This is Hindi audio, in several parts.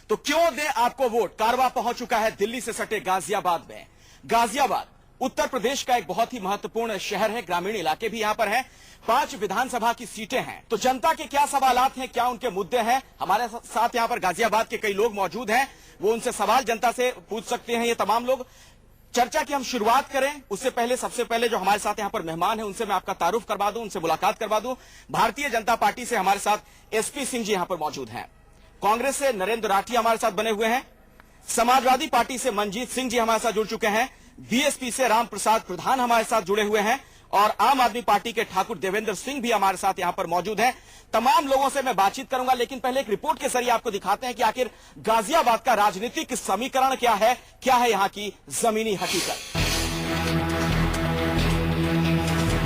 तो क्यों दें आपको वोट। कारवां पहुंच चुका है दिल्ली से सटे गाजियाबाद में। गाजियाबाद उत्तर प्रदेश का एक बहुत ही महत्वपूर्ण शहर है, ग्रामीण इलाके भी यहां पर है। 5 विधानसभा की सीटें हैं, तो जनता के क्या सवालात हैं, क्या उनके मुद्दे हैं। हमारे साथ यहां पर गाजियाबाद के कई लोग मौजूद हैं, वो उनसे सवाल जनता से पूछ सकते हैं। ये तमाम लोग चर्चा की हम शुरुआत करें उससे पहले सबसे पहले जो हमारे साथ यहां पर मेहमान हैं उनसे मैं आपका तारुफ करवा दूं, उनसे मुलाकात करवा दूं। भारतीय जनता पार्टी से हमारे साथ एसपी सिंह जी यहां पर मौजूद हैं, कांग्रेस से नरेंद्र राठी हमारे साथ बने हुए हैं, समाजवादी पार्टी से मनजीत सिंह जी हमारे साथ जुड़ चुके हैं, बीएसपी से राम प्रसाद प्रधान हमारे साथ जुड़े हुए हैं और आम आदमी पार्टी के ठाकुर देवेंद्र सिंह भी हमारे साथ यहां पर मौजूद हैं। तमाम लोगों से मैं बातचीत करूंगा, लेकिन पहले एक रिपोर्ट के जरिए आपको दिखाते हैं कि आखिर गाजियाबाद का राजनीतिक समीकरण क्या है यहां की जमीनी हकीकत।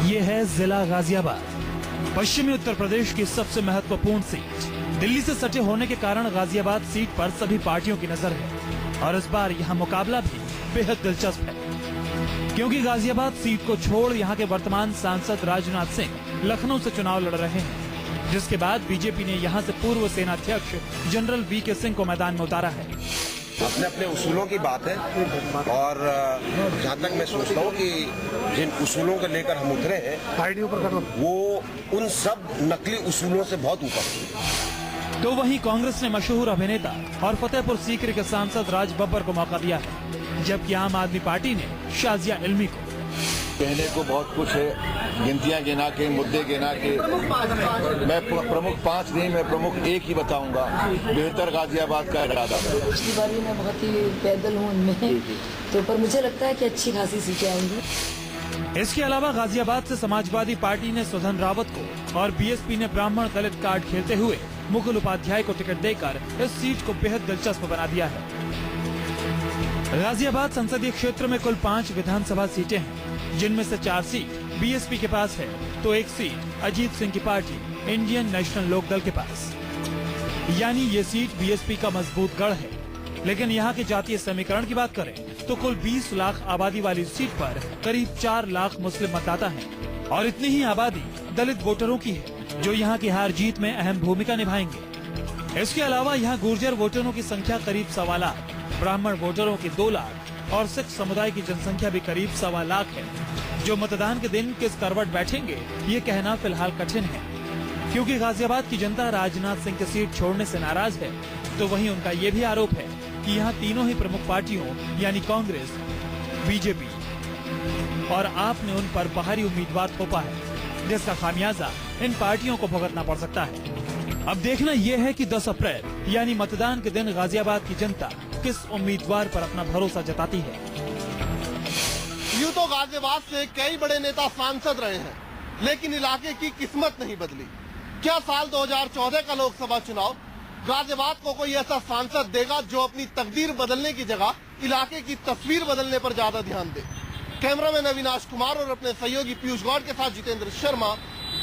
ये है जिला गाजियाबाद, पश्चिमी उत्तर प्रदेश की सबसे महत्वपूर्ण सीट। दिल्ली से सटे होने के कारण गाजियाबाद सीट पर सभी पार्टियों की नजर है और इस बार यहाँ मुकाबला भी बेहद दिलचस्प है, क्योंकि गाजियाबाद सीट को छोड़ यहाँ के वर्तमान सांसद राजनाथ सिंह लखनऊ से चुनाव लड़ रहे हैं, जिसके बाद बीजेपी ने यहाँ से पूर्व सेनाध्यक्ष जनरल वीके सिंह को मैदान में उतारा है। अपने अपने उसूलों की बात है और जहाँ तक मैं सोचता हूँ कि जिन उसूलों को लेकर हम उतरे हैं वो उन सब नकली उसूलों से बहुत ऊपर। तो वहीं कांग्रेस ने मशहूर अभिनेता और फतेहपुर सीकरी के सांसद राज बब्बर को मौका दिया है, जबकि आम आदमी पार्टी ने शाजिया इल्मी को। कहने को बहुत कुछ है, गिनतियां गिना के, मुद्दे गिना के, मैं प्रमुख 5 नहीं, मैं प्रमुख एक ही बताऊंगा, बेहतर गाजियाबाद का इरादा। पिछली बार मैं बहुत ही पैदल हूँ उनमें, तो पर मुझे लगता है कि अच्छी खासी सीटें आएंगी। इसके अलावा गाजियाबाद से समाजवादी पार्टी ने सुधन रावत को और बीएसपी ने ब्राह्मण दलित कार्ड खेलते हुए मुकुल उपाध्याय को टिकट देकर इस सीट को बेहद दिलचस्प बना दिया है। गाजियाबाद संसदीय क्षेत्र में कुल 5 विधानसभा सीटें हैं, जिनमें से 4 सीट बीएसपी के पास है तो 1 सीट अजीत सिंह की पार्टी इंडियन नेशनल लोकदल के पास। यानी ये सीट बीएसपी का मजबूत गढ़ है। लेकिन यहाँ के जातीय समीकरण की बात करें तो कुल 20 लाख आबादी वाली सीट पर करीब 4 लाख मुस्लिम मतदाता हैं और इतनी ही आबादी दलित वोटरों की है, जो यहाँ की हार जीत में अहम भूमिका निभाएंगे। इसके अलावा यहाँ गुर्जर वोटरों की संख्या करीब 1.25 लाख, ब्राह्मण वोटरों की 2 लाख और सिख समुदाय की जनसंख्या भी करीब 1.25 लाख है। जो मतदान के दिन किस करवट बैठेंगे ये कहना फिलहाल कठिन है, क्योंकि गाजियाबाद की जनता राजनाथ सिंह की सीट छोड़ने से नाराज है। तो वहीं उनका ये भी आरोप है कि यहाँ तीनों ही प्रमुख पार्टियों यानी कांग्रेस, बीजेपी और आप ने उन पर बाहरी उम्मीदवार थोपा है, जिसका खामियाजा इन पार्टियों को भुगतना पड़ सकता है। अब देखना यह है कि 10 अप्रैल यानी मतदान के दिन गाजियाबाद की जनता किस उम्मीदवार पर अपना भरोसा जताती है। यूं तो गाजियाबाद से कई बड़े नेता सांसद रहे हैं, लेकिन इलाके की किस्मत नहीं बदली। क्या साल 2014 का लोकसभा चुनाव गाजियाबाद को कोई ऐसा सांसद देगा जो अपनी तकदीर बदलने की जगह इलाके की तस्वीर बदलने पर ज्यादा ध्यान दे। कैमरामैन अविनाश कुमार और अपने सहयोगी पीयूष गौड़ के साथ जितेंद्र शर्मा,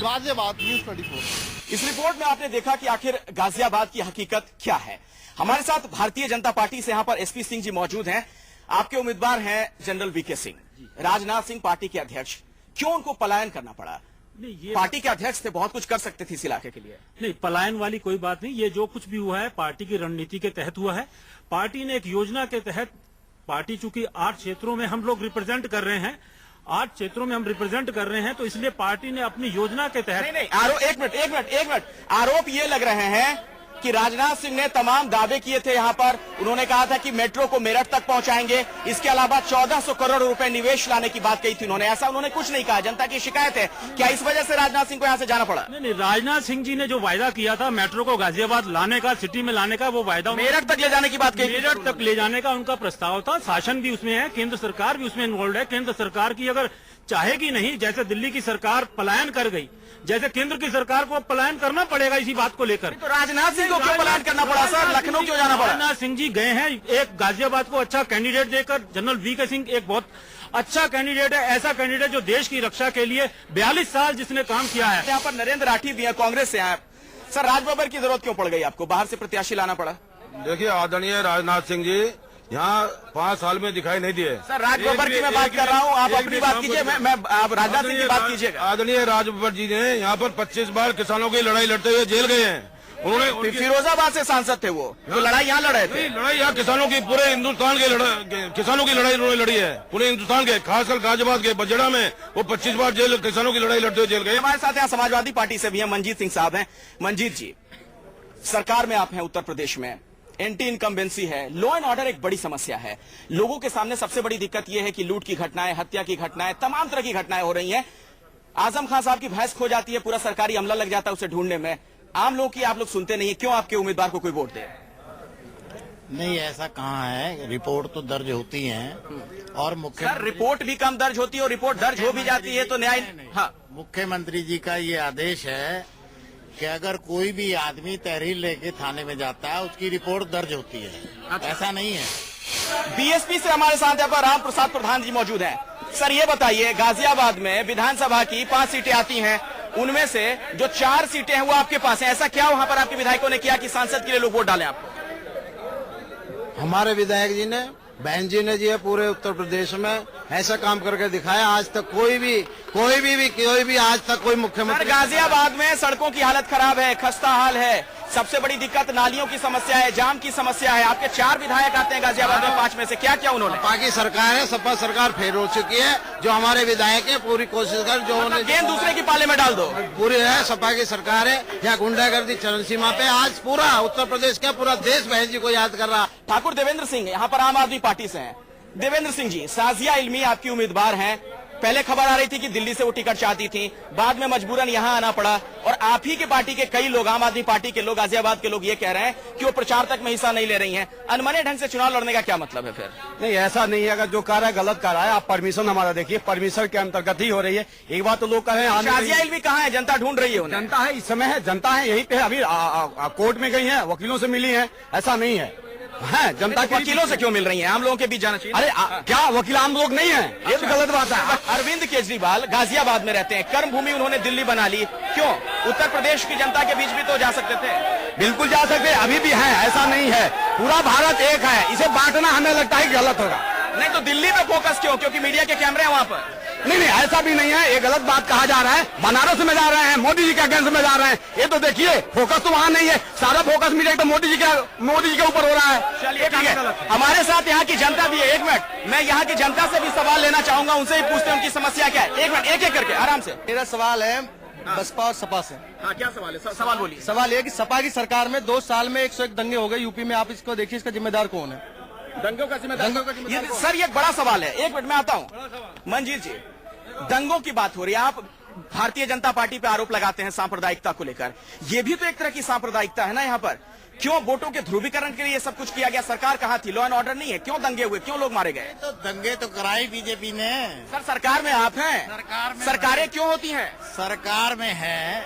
गाजियाबाद, न्यूज 24। इस रिपोर्ट में आपने देखा कि आखिर गाजियाबाद की हकीकत क्या है। हमारे साथ भारतीय जनता पार्टी से यहाँ पर एसपी सिंह जी मौजूद हैं। आपके उम्मीदवार हैं general VK Singh, Rajnath Singh party के अध्यक्ष। क्यों उनको पलायन करना पड़ा? नहीं, पार्टी के अध्यक्ष थे, बहुत कुछ कर सकते थे इस इलाके के लिए। नहीं, पलायन वाली कोई बात नहीं। ये जो कुछ भी हुआ है पार्टी की रणनीति के तहत हुआ है। पार्टी ने एक योजना के तहत, पार्टी चूंकि 8 क्षेत्रों में हम लोग रिप्रेजेंट कर रहे हैं, 8 क्षेत्रों में हम रिप्रेजेंट कर रहे हैं, तो इसलिए पार्टी ने अपनी योजना के तहत। नहीं, एक मिनट आरोप ये लग रहे हैं कि राजनाथ सिंह ने तमाम दावे किए थे यहाँ पर। उन्होंने कहा था कि मेट्रो को मेरठ तक पहुंचाएंगे, इसके अलावा 1400 करोड़ रुपए निवेश लाने की बात कही थी उन्होंने। ऐसा उन्होंने कुछ नहीं कहा, जनता की शिकायत है। क्या इस वजह से राजनाथ सिंह को यहाँ से जाना पड़ा? नहीं, राजनाथ सिंह जी ने जो वायदा किया था मेट्रो को गाजियाबाद लाने का, सिटी में लाने का, वो वायदा मेरठ तक ले जाने की बात कही। मेरठ तक ले जाने का उनका प्रस्ताव था। शासन भी उसमें है, केंद्र सरकार भी उसमें इन्वॉल्व है। केंद्र सरकार की अगर चाहेगी नहीं, जैसे दिल्ली की सरकार पलायन कर गई, जैसे केंद्र की सरकार को पलायन करना पड़ेगा इसी बात को लेकर। तो राजनाथ सिंह को क्यों पलायन करना पड़ा सर? लखनऊ क्यों जाना पड़ा? राजनाथ सिंह जी गए हैं एक गाजियाबाद को अच्छा कैंडिडेट देकर। जनरल वीके सिंह एक बहुत अच्छा कैंडिडेट है, ऐसा कैंडिडेट जो देश की रक्षा के लिए 42 साल जिसने काम किया है। यहाँ पर नरेंद्र राठी भी है, कांग्रेस से हैं। सर, राज बब्बर की जरूरत क्यों पड़ गई आपको? बाहर से प्रत्याशी लाना पड़ा? देखिए, आदरणीय राजनाथ सिंह जी यहाँ 5 साल में दिखाई नहीं दिए। सर, राज बब्बर की मैं बात कर रहा हूँ, आप अपनी बात कीजिए, मैं आप राजनाथ सिंह की बात कीजिएगा। आदरणीय राज बब्बर जी ने यहाँ पर 25 बार किसानों की लड़ाई लड़ते हुए जेल गए हैं उन्होंने फिरोजाबाद से सांसद थे वो, तो लड़ाई यहाँ लड़े थे। लड़ाई यहाँ किसानों की, पूरे हिंदुस्तान के किसानों की लड़ाई उन्होंने लड़ी है, पूरे हिंदुस्तान के, खासकर गाजियाबाद के बजड़ा में वो 25 बार जेल, किसानों की लड़ाई लड़ते हुए जेल गए। हमारे साथ यहाँ समाजवादी पार्टी से भी हैं, मंजीत सिंह साहब हैं। मंजीत जी, सरकार में आप हैं उत्तर प्रदेश में, एंटी इनकम्बेंसी है, लॉ एंड ऑर्डर एक बड़ी समस्या है। लोगों के सामने सबसे बड़ी दिक्कत यह है कि लूट की घटनाएं, हत्या की घटनाएं, तमाम तरह की घटनाएं हो रही हैं। आजम खान साहब की भैंस खो जाती है, पूरा सरकारी अमला लग जाता है उसे ढूंढने में। आम लोग की आप लोग सुनते नहीं, क्यों आपके उम्मीदवार को कोई वोट दे? नहीं, ऐसा कहाँ है, रिपोर्ट तो दर्ज होती है और सर रिपोर्ट भी कम दर्ज होती है और रिपोर्ट दर्ज हो भी जाती है तो न्याय। हाँ, मुख्यमंत्री जी का ये आदेश है कि अगर कोई भी आदमी तहरीर लेके थाने में जाता है उसकी रिपोर्ट दर्ज होती है। ऐसा नहीं है। बीएसपी से हमारे साथ यहाँ पर राम प्रसाद प्रधान जी मौजूद हैं। सर ये बताइए, गाजियाबाद में विधानसभा की 5 सीटें आती हैं, उनमें से जो 4 सीटें हैं वो आपके पास हैं। ऐसा क्या वहां पर आपके विधायकों ने किया कि सांसद के लिए लोग वोट डालें आपको? हमारे विधायक जी ने, बहन जी ने, जी है पूरे उत्तर प्रदेश में ऐसा काम करके दिखाया। आज तक कोई भी आज तक कोई मुख्यमंत्री। गाजियाबाद में सड़कों की हालत खराब है, खस्ता हाल है, सबसे बड़ी दिक्कत नालियों की समस्या है, जाम की समस्या है। आपके 4 विधायक आते हैं गाजियाबाद में, 5 में से क्या क्या उन्होंने? सपा की सरकार है, सपा सरकार फेल हो चुकी है। जो हमारे विधायक है पूरी कोशिश कर, जो उन्हें गेंद दूसरे की पाले में डाल दो। पूरी है, सपा की सरकार है, यहाँ गुंडागर्दी चरण सीमा पे। आज पूरा उत्तर प्रदेश का पूरा देश बहन जी को याद कर रहा। ठाकुर देवेंद्र सिंह यहाँ पर आम आदमी पार्टी से हैं। देवेंद्र सिंह जी, साजिया इल्मी आपकी उम्मीदवार हैं। पहले खबर आ रही थी कि दिल्ली से वो टिकट चाहती थी, बाद में मजबूरन यहाँ आना पड़ा और आप ही के पार्टी के कई लोग, आम आदमी पार्टी के लोग, गाजियाबाद के लोग ये कह रहे हैं कि वो प्रचार तक में हिस्सा नहीं ले रही हैं। अनमने ढंग से चुनाव लड़ने का क्या मतलब है फिर? नहीं, ऐसा नहीं है। अगर जो कर रहा है गलत कर रहा है। आप परमिशन हमारा देखिए, परमिशन के अंतर्गत ही हो रही है। एक बात तो लोग कह रहे हैं साजिया इल्मी कहाँ है? जनता ढूंढ रही है उन्हें। जनता है, इस समय है, जनता है यहीं पे। अभी कोर्ट में गई है, वकीलों से मिली है, ऐसा नहीं है। जनता के वकीलों से क्यों मिल रही है? आम लोगों के बीच जाना चाहिए। अरे क्या वकील आम लोग नहीं है? ये तो गलत बात है। अरविंद केजरीवाल गाजियाबाद में रहते हैं, कर्म भूमि उन्होंने दिल्ली बना ली, क्यों? उत्तर प्रदेश की जनता के बीच भी तो जा सकते थे। बिल्कुल जा सकते, अभी भी है, ऐसा नहीं है। पूरा भारत एक है, इसे बांटना हमें लगता है गलत होगा। नहीं तो दिल्ली पे फोकस क्यों? क्योंकि मीडिया के कैमरे हैं वहाँ पर। नहीं, ऐसा भी नहीं है। ये गलत बात कहा जा रहा है। बनारस में जा रहे हैं, मोदी जी के अगेंस्ट में जा रहे हैं। ये तो देखिए, फोकस तो वहाँ नहीं है। सारा फोकस मीडिया तो मोदी जी के ऊपर हो रहा है। चलिए ठीक है, हमारे साथ यहाँ की जनता भी है। 1 मिनट, मैं यहाँ की जनता से भी सवाल लेना चाहूंगा, उनसे ही पूछते हैं उनकी समस्या क्या है। 1 मिनट, एक करके आराम से। मेरा सवाल है बसपा और सपा से। हाँ, क्या सवाल है? सवाल बोलिए। सवाल ये कि सपा की सरकार में 2 साल में 101 दंगे हो गए यूपी में। आप इसको देखिए, इसका जिम्मेदार कौन है? दंगों का जिम्मेदार सर, ये एक बड़ा सवाल है। 1 मिनट में आता हूँ। मंजीत जी, दंगों की बात हो रही है, आप भारतीय जनता पार्टी पे आरोप लगाते हैं सांप्रदायिकता को लेकर। ये भी तो एक तरह की सांप्रदायिकता है ना यहाँ पर। क्यों वोटों के ध्रुवीकरण के लिए ये सब कुछ किया गया? सरकार कहाँ थी? लॉ एंड ऑर्डर नहीं है? क्यों दंगे हुए? क्यों लोग मारे गए? तो दंगे तो कराई बीजेपी ने। सर सरकार में आप हैं, सरकारें क्यों होती हैं? सरकार में है,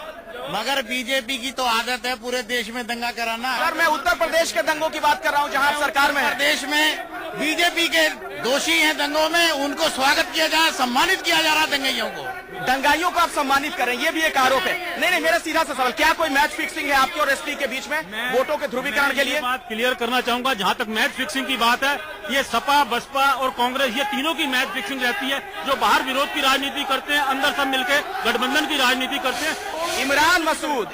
मगर बीजेपी की तो आदत है पूरे देश में दंगा कराना। सर मैं उत्तर प्रदेश के दंगों की बात कर रहा हूँ जहाँ आप सरकार में है। प्रदेश में बीजेपी के दोषी हैं दंगों में, उनको स्वागत किया जा रहा, सम्मानित किया जा रहा दंगाइयों को। दंगाइयों को आप सम्मानित करें, ये भी एक आरोप है। नहीं, मेरा सीधा सा सवाल, क्या कोई मैच फिक्सिंग है आपके और एसपी के बीच में वोटों के ध्रुवीकरण के लिए? बात क्लियर करना चाहूंगा, जहां तक मैच फिक्सिंग की बात है, ये सपा, बसपा और कांग्रेस, ये तीनों की मैच फिक्सिंग रहती है। जो बाहर विरोध की राजनीति करते हैं, अंदर सब मिलकर गठबंधन की राजनीति करते हैं।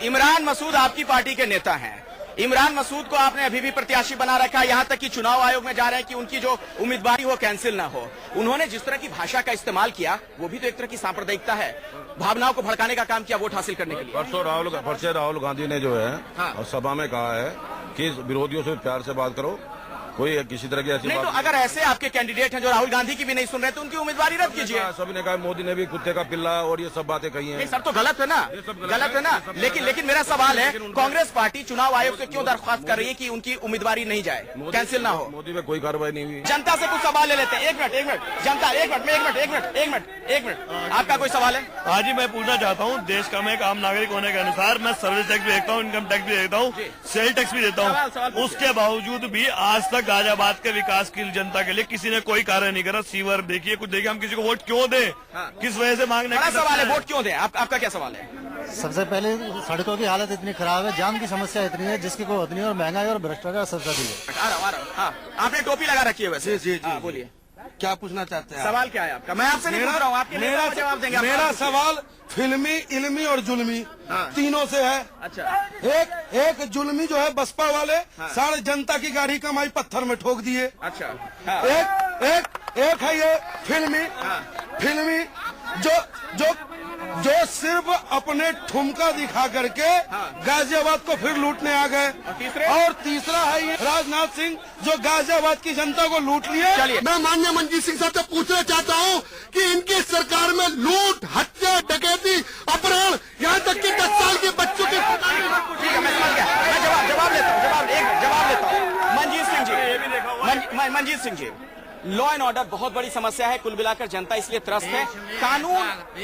इमरान मसूद आपकी पार्टी के नेता हैं। इमरान मसूद को आपने अभी भी प्रत्याशी बना रखा है, यहाँ तक कि चुनाव आयोग में जा रहे हैं कि उनकी जो उम्मीदवारी हो कैंसिल ना हो। उन्होंने जिस तरह की भाषा का इस्तेमाल किया, वो भी तो एक तरह की सांप्रदायिकता है। भावनाओं को भड़काने का काम किया वोट हासिल करने के लिए। परसों राहुल गांधी ने जो है और सभा में कहा है कि विरोधियों से प्यार से बात करो, कोई किसी तरह की ऐसी नहीं बात तो अगर ऐसे आपके कैंडिडेट हैं जो राहुल गांधी की भी नहीं सुन रहे तो उनकी उम्मीदवारी रद्द कीजिए। सभी ने कहा, मोदी ने भी कुत्ते का पिल्ला और ये सब बातें कही हैं। नहीं सर, तो गलत है ना, गलत है ना। लेकिन मेरा सवाल है, कांग्रेस पार्टी चुनाव आयोग से क्यों दरख्वास्त कर रही है कि उनकी उम्मीदवारी नहीं जाए, कैंसिल ना हो? मोदी में कोई कार्रवाई नहीं हुई। जनता से कुछ सवाल ले लेते हैं। एक मिनट जनता, एक मिनट, आपका कोई सवाल है? हाँ जी, मैं पूछना चाहता हूँ, देश का मैं एक आम नागरिक होने के अनुसार मैं सर्विस टैक्स भी देता हूँ, इनकम टैक्स भी देता हूँ, सेल टैक्स भी देता हूँ। उसके बावजूद भी आज तक गाजियाबाद के विकास की जनता के लिए किसी ने कोई कार्य नहीं करा। सीवर देखिए, कुछ देखिए, हम किसी को वोट क्यों दें? किस वजह से मांगने का सवाल है, वोट क्यों दें? आपका क्या सवाल है? सबसे पहले सड़कों की हालत इतनी खराब है, जाम की समस्या इतनी है जिसकी कोई होती नहीं, और महंगाई और भ्रष्टाचार सबसे अधिक है। आपने टोपी लगा रखी है वैसे? जी, बोलिए। क्या पूछना चाहते हैं? सवाल क्या है आपका? मैं आपसे नहीं पूछ रहा हूँ, आपके नेता जवाब देंगे। मेरा सवाल फिल्मी, इल्मी और जुल्मी तीनों से है। अच्छा, एक जुल्मी जो है बसपा वाले सारे जनता की गाड़ी कमाई पत्थर में ठोक दिए। अच्छा, एक है ये फिल्मी जो सिर्फ अपने ठुमका दिखा करके गाजियाबाद को फिर लूटने आ गए। और तीसरा है ये राजनाथ सिंह जो गाजियाबाद की जनता को लूट लिए। मैं माननीय मंजीत सिंह साहब से पूछना चाहता हूँ कि इनकी सरकार में लूट, हत्या, डकैती, अपहरण, यहाँ तक कि 10 साल के बच्चों के ठीक है, मैं समझ गया। मैं जवाब लेता हूँ। Manjeet Singh ji, law and order बहुत बड़ी समस्या है, कुल मिलाकर जनता इसलिए त्रस्त है।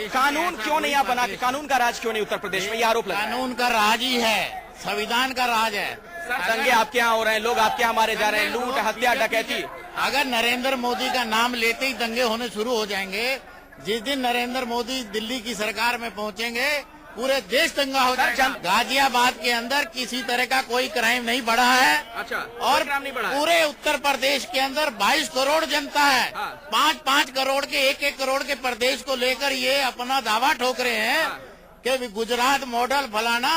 कानून क्यों नहीं आप बना के, कानून का राज क्यों नहीं उत्तर प्रदेश में, ये आरोप लगा। कानून का राज ही है, संविधान का राज है। दंगे आपके यहाँ हो रहे हैं, लोग आपके यहाँ मारे जा रहे हैं, लूट, हत्या, डकैती। अगर नरेंद्र मोदी का नाम लेते ही दंगे होने शुरू हो जाएंगे, जिस दिन नरेंद्र मोदी दिल्ली की सरकार में पहुंचेंगे पूरे देश दंगा हो जाएगा। गाजियाबाद के अंदर किसी तरह का कोई क्राइम नहीं बढ़ा है। अच्छा, और क्राइम नहीं बढ़ा है। पूरे उत्तर प्रदेश के अंदर 22 करोड़ जनता है। 5-5 करोड़ के 1-1 करोड़ के प्रदेश को लेकर ये अपना दावा ठोक रहे हैं कि गुजरात मॉडल फलाना,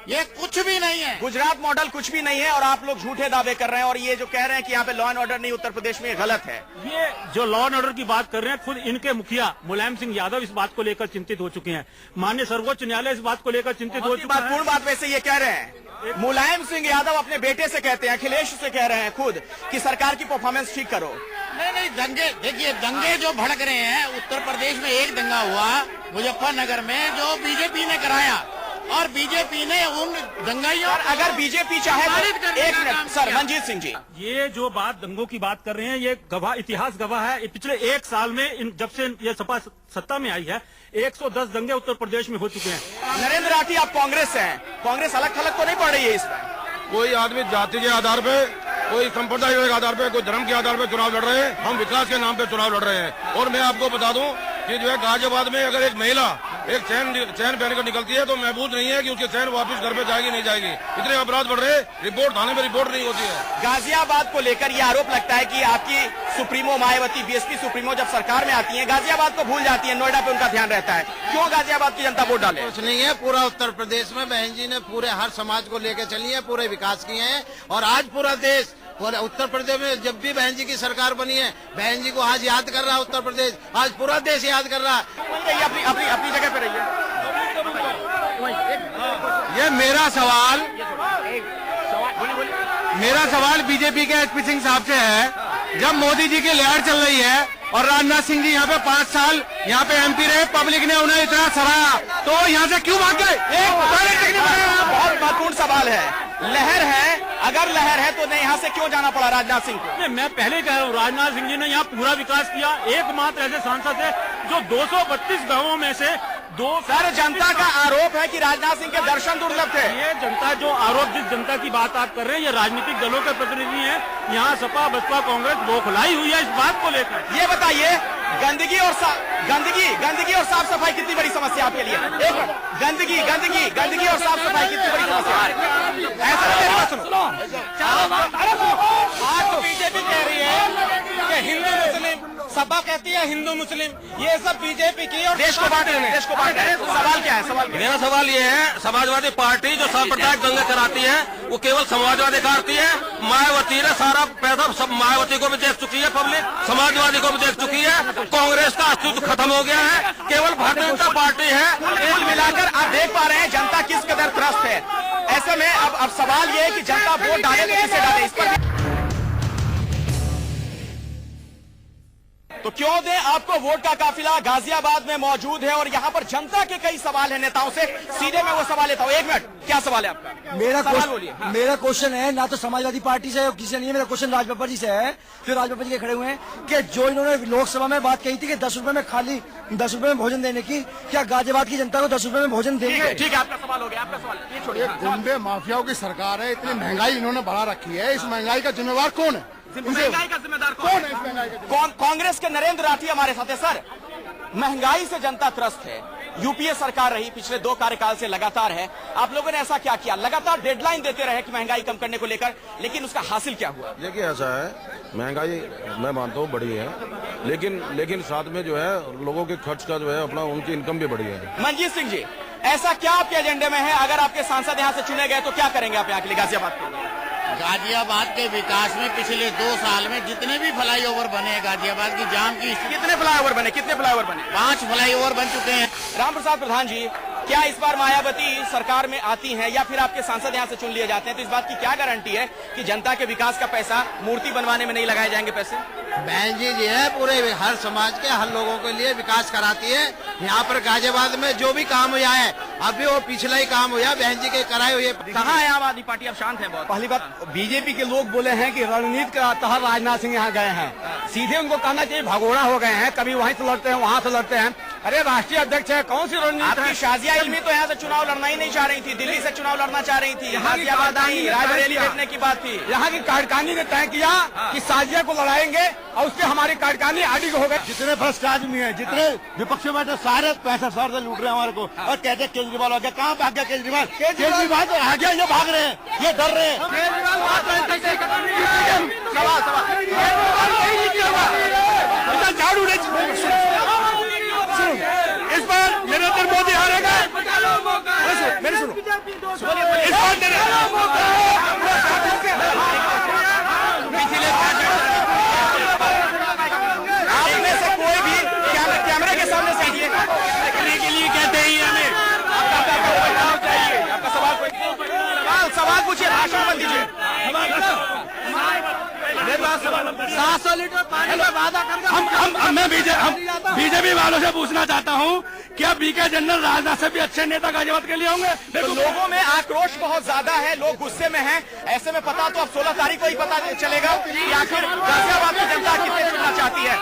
ये कुछ भी नहीं है। गुजरात मॉडल कुछ भी नहीं है और आप लोग झूठे दावे कर रहे हैं। और ये जो कह रहे हैं कि यहाँ पे लॉ एंड ऑर्डर नहीं उत्तर प्रदेश में, गलत है। ये जो लॉ एंड ऑर्डर की बात कर रहे हैं, खुद इनके मुखिया मुलायम सिंह यादव इस बात को लेकर चिंतित हो चुके हैं। माननीय सर्वोच्च न्यायालय इस बात को लेकर चिंतित हो चुका है। पूर्ण बात वैसे ये कह रहे हैं, मुलायम सिंह यादव अपने बेटे से कहते हैं, अखिलेश से कह रहे हैं खुद कि सरकार की परफॉर्मेंस ठीक करो। नहीं, दंगे देखिए, दंगे जो भड़क रहे हैं, उत्तर प्रदेश में एक दंगा हुआ मुजफ्फरनगर में जो बीजेपी ने कराया और बीजेपी ने उन दंगाइयों, अगर बीजेपी चाहे तो एक मिनट सर, मंजीत सिंह जी, ये जो बात दंगों की बात कर रहे हैं, ये गवाह, इतिहास गवाह है। पिछले 1 साल में जब से ये सपा सत्ता में आई है, 110 दंगे उत्तर प्रदेश में हो चुके हैं। नरेंद्र राठी, आप कांग्रेस से हैं, कांग्रेस अलग थलग तो नहीं पड़ रही है इसमें? कोई आदमी जाति के आधार पे, कोई संप्रदाय के आधार पे, कोई धर्म के आधार पे चुनाव लड़ रहे हैं। हम विकास के नाम पे चुनाव लड़ रहे हैं। और मैं आपको बता दूं कि जो है गाजियाबाद में अगर एक महिला एक चैन पहन कर निकलती है तो महबूद नहीं है कि उसके चैन वापस घर पे जाएगी नहीं जाएगी। इतने अपराध बढ़ रहे, रिपोर्ट थाने में रिपोर्ट नहीं होती है। गाजियाबाद को लेकर ये आरोप लगता है कि आपकी सुप्रीमो मायावती, बीएसपी सुप्रीमो जब सरकार में आती है, गाजियाबाद को भूल जाती है, नोएडा पे उनका ध्यान रहता है। क्यों गाजियाबाद की जनता वोट डाले? कुछ नहीं है, पूरा उत्तर प्रदेश में बहन जी ने पूरे हर समाज को लेकर चली है, पूरे विकास किए हैं। और आज पूरा देश, पूरे उत्तर प्रदेश में जब भी बहन जी की सरकार बनी है, बहन जी को आज याद कर रहा है उत्तर प्रदेश, आज पूरा देश याद कर रहा है। अपनी जगह पे रहिए। ये मेरा सवाल बीजेपी के एचपी सिंह साहब से है। जब मोदी जी की लहर चल रही है और राजनाथ सिंह जी यहाँ पे 5 साल यहाँ पे एमपी रहे, पब्लिक ने उन्हें इतना सराहा, तो यहाँ से क्यों भाग गए? बहुत महत्वपूर्ण सवाल है। लहर है, अगर लहर है तो यहाँ से क्यों जाना पड़ा राजनाथ सिंह को? मैं पहले कह रहा हूँ, राजनाथ सिंह जी ने यहाँ पूरा विकास किया। एकमात्र ऐसे सांसद है जो 232 गांवों में से सर, जनता का आरोप है कि राजनाथ सिंह के दर्शन दुर्लभ थे। ये जनता जो आरोप, जिस जनता की बात आप कर रहे हैं, ये राजनीतिक दलों के प्रतिनिधि हैं। यहाँ सपा, बसपा, कांग्रेस बौखलाई हुई है इस बात को लेकर। ये बताइए, गंदगी और साफ सफाई कितनी बड़ी समस्या आपके लिए? गंदगी और साफ सफाई कितनी बड़ी समस्या है? ऐसा सुनो, आज तो बीजेपी कह रही है कि हिंदू मुस्लिम, सपा कहती है हिंदू मुस्लिम, ये सब बीजेपी की और देश को बांट रहे हैं। सवाल क्या है? मेरा सवाल ये है, समाजवादी पार्टी जो सांप्रदायिक दंगे कराती है वो केवल समाजवादी करती है। मायावती ने सारा पैसा सब मायावती को भी देख चुकी है पब्लिक, समाजवादी को भी देख चुकी है। कांग्रेस का अस्तित्व खत्म हो गया है, केवल भारतीय जनता पार्टी है। कुल मिलाकर आप देख पा रहे हैं जनता किस कदर त्रस्त है। ऐसे में अब सवाल ये है कि जनता वोट डाले तो किसे डाले, इस पर तो क्यों दें? आपको वोट का काफिला गाजियाबाद में मौजूद है और यहाँ पर जनता के कई सवाल है नेताओं से। सीधे मैं वो सवाल लेता हूँ। 1 मिनट, क्या सवाल है आपका? मेरा क्वेश्चन है, ना तो समाजवादी पार्टी से किसी से नहीं है, मेरा क्वेश्चन राजबब्बर जी से है, जो राजबब्बर जी के खड़े हुए हैं, कि जो इन्होंने लोकसभा में बात कही थी कि 10 रुपए में खाली 10 रुपए में भोजन देने की, क्या गाजियाबाद की जनता को 10 रुपए में भोजन देंगे? ठीक है, आपका सवाल हो गया। आपका सवाल ये छोड़िए। गुंडे माफियाओं की सरकार है, इतनी महंगाई इन्होंने बढ़ा रखी है, इस महंगाई का जिम्मेवार कौन है? महंगाई का जिम्मेदार कौन है? कांग्रेस के नरेंद्र राठी हमारे साथ है। सर, महंगाई से जनता त्रस्त है, यूपीए सरकार रही पिछले 2 कार्यकाल से लगातार है। आप लोगों ने ऐसा क्या किया? लगातार डेडलाइन देते रहे कि महंगाई कम करने को लेकर, लेकिन उसका हासिल क्या हुआ? देखिए, ऐसा है, महंगाई मैं मानता हूँ बड़ी है, लेकिन साथ में जो है लोगों के खर्च का जो है अपना उनकी इनकम भी बढ़ी है। मंजीत सिंह जी, ऐसा क्या आपके एजेंडे में है? अगर आपके सांसद यहाँ से चुने गए तो क्या करेंगे आप यहाँ के लिए, गाजियाबाद के लिए? गाजियाबाद के विकास में पिछले 2 साल में जितने भी फ्लाईओवर बने हैं, गाजियाबाद की जाम की कितने फ्लाईओवर बने? 5 फ्लाईओवर बन चुके हैं। राम प्रसाद प्रधान जी, क्या इस बार मायावती सरकार में आती हैं या फिर आपके सांसद यहाँ से चुन लिए जाते हैं तो इस बात की क्या गारंटी है कि जनता के विकास का पैसा मूर्ति बनवाने में नहीं लगाए जाएंगे पैसे? बहन जी है पूरे हर समाज के हर लोगों के लिए विकास कराती है। यहाँ पर गाजियाबाद में जो भी काम हुआ है, अभी वो पिछला ही काम हुआ, बहन जी के कराए हुए। कहाँ है आम आदमी पार्टी? अब शांत है बहुत। पहली बात, बीजेपी के लोग बोले हैं कि रणनीति का तहत राजनाथ सिंह यहाँ गए हैं। सीधे उनको कहना चाहिए भगोड़ा हो गए हैं, कभी वहीं से लड़ते हैं वहाँ से लड़ते हैं। अरे राष्ट्रीय अध्यक्ष है, कौन सी रणनीति है? शाजिया इल्मी तो यहाँ से चुनाव लड़ना ही नहीं चाह रही थी, दिल्ली से चुनाव लड़ना चाह रही थी, गाजियाबाद आई, रायबरेली बैठने की बात थी। यहाँ की कार्यकारिणी ने तय किया कि शाजिया को लड़ाएंगे और उसके हमारी कार्यकारिणी आदि हो गए। जितने भ्रष्ट आदमी है, जितने विपक्ष में बैठे, सारे पैसा सर से लूट रहे हैं हमारे को। और कहते हैं केजरीवाल आ गया, कहाँ भाग गया केजरीवाल? केजरीवाल तो आ गया, ये भाग रहे हैं, ये डर रहे हैं। झाड़ू इस बार नरेंद्र मोदी हारेगा। मेरे सुनो, इस आप में से कोई भी कैमरे के सामने से आइए के लिए कहते हैं हमें आपका सवाल पूछिए, भाषण मत दीजिए। 700 लीटर पानी में वादा करके मैं बीजेपी वालों से पूछना चाहता हूँ, क्या बीके जनरल राजनाथ से भी अच्छे नेता गाजियाबाद के लिए होंगे? तो लोगों में आक्रोश बहुत ज्यादा है, लोग गुस्से में हैं। ऐसे में पता तो अब 16 तारीख को ही पता चलेगा कि आखिर गाजियाबाद की जनता कितने चुनना चाहती है।